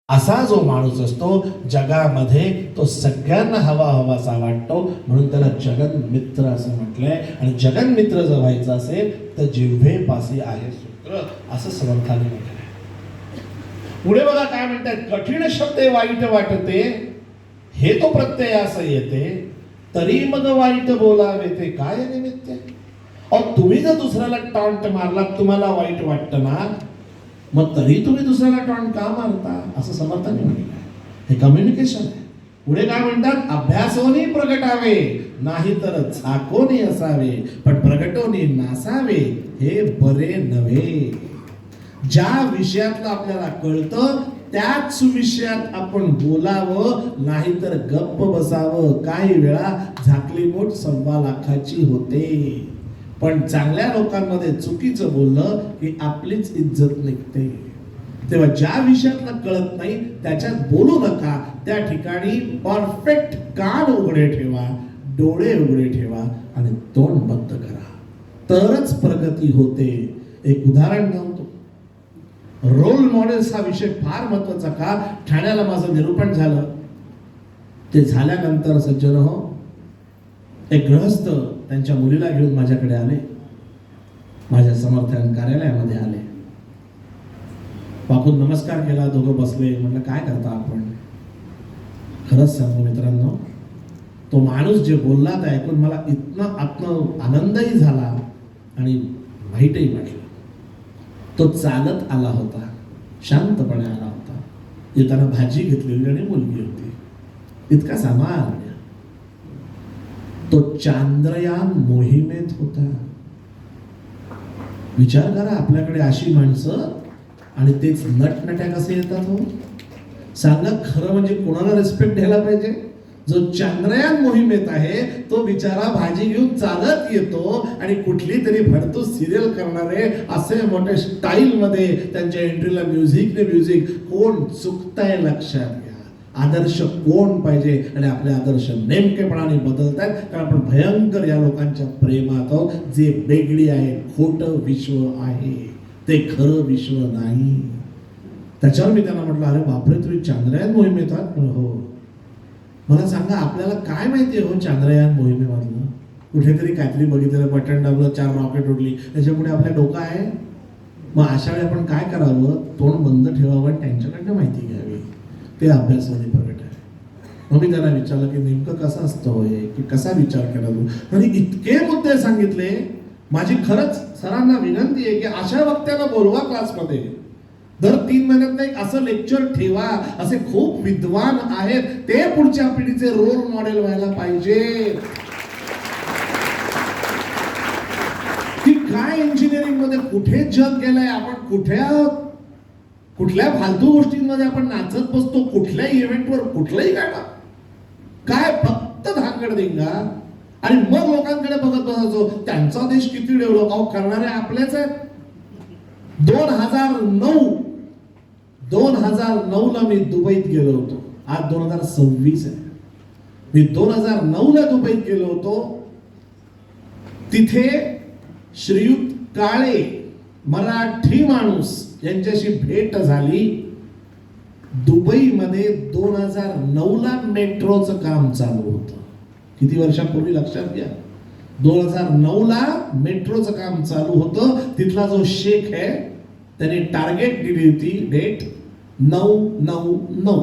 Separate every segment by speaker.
Speaker 1: असा जो माणूस असतो जगामध्ये तो सगळ्यांना हवासा वाटतो, म्हणून त्याला जगन मित्र असं म्हटलंय. आणि जगन मित्र जर व्हायचं असेल तर जिव्हेपासी आहे सूत्र, असं समर्थाने म्हटलंय. पुढे बघा काय म्हणतात, कठीण शब्दे वाईट वाटते हे तो प्रत्यय असं येते, तरी मग वाईट बोलावे ते काय निमित्त. अहो तुम्ही जर दुसऱ्याला टॉन्ट मारलात, तुम्हाला वाईट वाटतं ना, मग तरी तुम्ही दुसऱ्याला टॉन्ट का मारता, असं समर्थाने म्हटलं. हे कम्युनिकेशन आहे. पुढे काय म्हणतात, अभ्यासोनी प्रगटावे नाही तर झाकोनी असावे, पण प्रगटोनी नासावे हे बरे नव्हे. ज्या विषयातलं आपल्याला कळतं त्याच विषयात आपण बोलावं, नाहीतर गप्प बसावं. काही वेळा झाकली मोठ 1.25 लाखाची होते. पण चांगल्या लोकांमध्ये चुकीचं बोललं की आपलीच इज्जत निघते. तेव्हा ज्या विषयातलं कळत नाही त्याच्यात बोलू नका. त्या ठिकाणी परफेक्ट कान उघडे ठेवा, डोळे उघडे ठेवा आणि तोंड बंद करा, तरच प्रगती होते. एक उदाहरण सांगतो. रोल मॉडेल्स हा विषय फार महत्वाचा. का ठाण्याला माझं निरूपण झालं, ते झाल्यानंतर सज्जन हो, एक गृहस्थ त्यांच्या मुलीला घेऊन माझ्याकडे आले, माझ्या समर्थन कार्यालयामध्ये आले. वाकून नमस्कार केला, दोघं बसले. म्हटलं काय करता आपण. खरंच सांगू मित्रांनो, तो माणूस जे बोलला ते ऐकून मला इतका आनंदही झाला आणि वाईटही वाटलं. तो चालत आला होता, शांतपणे आला होता. येताना भाजी घेतलेली आणि मुलगी होती, इतका सामान्य. तो चांद्रयान मोहिमेत होता. विचार करा, आपल्याकडे अशी माणसं आणि तेच नटनट्या कसे येतात हो. सांगा, खरं म्हणजे कोणाला रिस्पेक्ट द्यायला पाहिजे. जो चांद्रयान मोहिमेत आहे तो बिचारा भाजी घेऊन चालत येतो आणि कुठली तरी भडतो सिरियल करणारे असे मोठे स्टाईल मध्ये त्यांच्या एंट्रीला म्युझिक. कोण चुकताय लक्षात घ्या. आदर्श कोण पाहिजे, आणि आपले आदर्श नेमकेपणाने बदलत आहेत. कारण आपण भयंकर या लोकांच्या प्रेमात आहोत. जे बेगडी आहे, खोटं विश्व आहे, ते खरं विश्व नाही. त्याच्यावर मी त्यांना म्हटलं, अरे बापरे, तुम्ही चांद्रयान मोहिमेत आहात. हो. मला सांगा, आपल्याला काय माहिती हो चांद्रयान मोहिमेमधलं. कुठेतरी काहीतरी बघितलं, बटन दाबलं, 4 रॉकेट उडली, त्याच्यामुळे आपल्या डोकं आहे. मग अशा वेळी आपण काय करावं, तोंड बंद ठेवावं, त्यांच्याकडनं माहिती घ्यावी. ते अभ्यासामध्ये प्रगट आहे. मग मी त्यांना विचारलं की नेमकं कसं असतं होय, की कसा विचार केला तू. आणि इतके मुद्दे सांगितले. माझी खरंच सरांना विनंती आहे की अशा वक्त्याला बोलवा क्लासमध्ये. दर 3 महिन्यात एक असं लेक्चर ठेवा. असे खूप विद्वान आहेत, ते पुढच्या पिढीचे रोल मॉडेल व्हायला पाहिजे. की काय इंजिनिअरिंग मध्ये कुठे जग गेलंय, आपण कुठे आहोत, कुठल्या फालतू गोष्टींमध्ये आपण नाचत बसतो, कुठल्याही इव्हेंटवर कुठलंही गाणं, काय फक्त धांगडधिंगा. आणि मग लोकांकडे बघत बसायचो, त्यांचा देश किती डेव्हलप. अहो करणारे आपलेच आहेत. 2009 ला मी दुबईत गेलो होतो. आज 2026 आहे. मी 2009 ला दुबईत गेलो होतो. तिथे श्रीयुत काळे, मराठी माणूस, यांच्याशी भेट झाली. दुबईमध्ये 2009 ला मेट्रोचं काम चालू होतं. किती वर्षांपूर्वी लक्षात घ्या. 2009 ला मेट्रोचं काम चालू होतं. तिथला जो शेख आहे त्याने टार्गेट दिली होती, डेट 9/9/9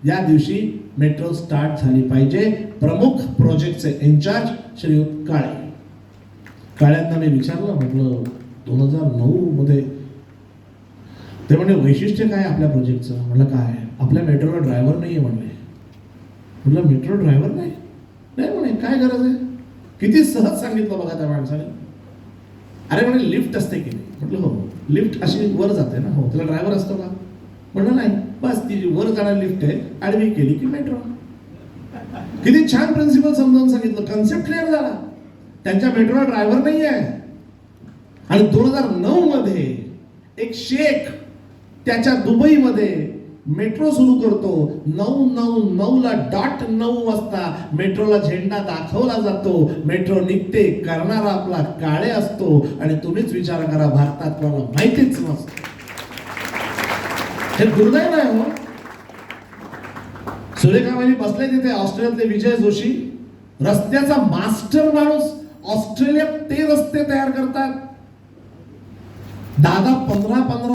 Speaker 1: या दिवशी मेट्रो स्टार्ट झाली पाहिजे. प्रमुख प्रोजेक्टचे इन्चार्ज श्रीयुत काळे. काळ्यांना मी विचारलं, म्हटलं 2009 मध्ये, ते म्हणजे वैशिष्ट्य काय आपल्या प्रोजेक्टचं. म्हटलं काय, आपल्या मेट्रोला ड्रायव्हर नाहीये म्हणले. म्हटलं मेट्रो ड्रायव्हर नाही म्हणे, काय गरज आहे. किती सहज सांगितलं बघा त्या माणसाने. अरे म्हणे लिफ्ट असते की नाही. म्हटलं हो, लिफ्ट अशी वर जाते ना. हो, त्याला ड्रायव्हर असतो का. म्हटलं नाही, बस ती वर जाणारी लिफ्ट आहे, आडवी केली की मेट्रो. किती छान प्रिन्सिपल समजावून सांगितलं, कन्सेप्ट क्लिअर झाला. त्यांच्या मेट्रोला ड्रायव्हर नाही आहे. आणि 2009 मध्ये एक शेख त्याच्या दुबईमध्ये मेट्रो सुरू करतो. 9/9/9 ला .9 वाजता मेट्रोला झेंडा दाखवला जातो. मेट्रो निघते. करणारा आपला काळे असतो. आणि तुम्हीच विचार करा, भारतात कोणाला माहितीच नसतं. हे दुर्दैव आहे हो. सुरेखाबाई बसले तिथे ऑस्ट्रेलियातले विजय जोशी, रस्त्याचा मास्टर माणूस, ऑस्ट्रेलियात ते रस्ते तयार करतात. दादा 15-15